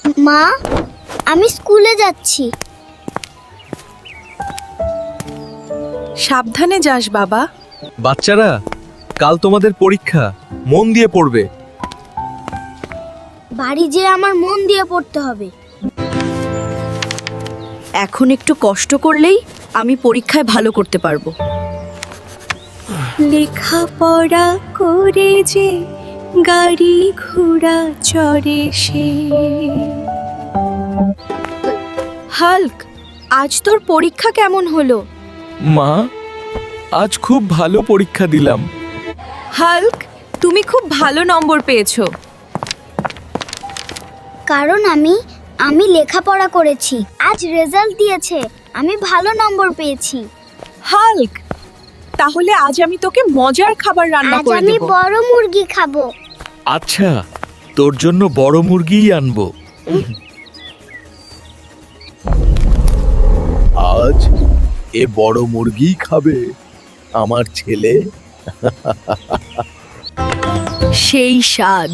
মা, আমি স্কুলে যাচ্ছি। সাবধানে যাস বাবা। বাচ্চারা, কাল তোমাদের পরীক্ষা, মন দিয়ে পড়বে। বাড়ি যেয়ে আমার মন দিয়ে পড়তে হবে। এখন একটু কষ্ট করলেই আমি পরীক্ষায় ভালো করতে পারবো। লেখাপড়া করে যে গাড়ি ঘোড়া চড়ে সে। হাল্ক, আজ তোর পরীক্ষা কেমন হলো? মা, আজ খুব ভালো পরীক্ষা দিলাম। হাল্ক, তুমি খুব ভালো নম্বর পেয়েছো। কারণ আমি লেখাপড়া করেছি। আজ রেজাল্ট দিয়েছে, আমি ভালো নম্বর পেয়েছি। হাল্ক, তাহলে আজ আমি তোকে মজার খাবার রান্না আজ করে আমি দেব। বড় মুরগি খাবো। আচ্ছা, তোর জন্য বড় মুরগিই আনবো। আজ এ বড় মুরগিই খাবে আমার ছেলে। সেই স্বাদ।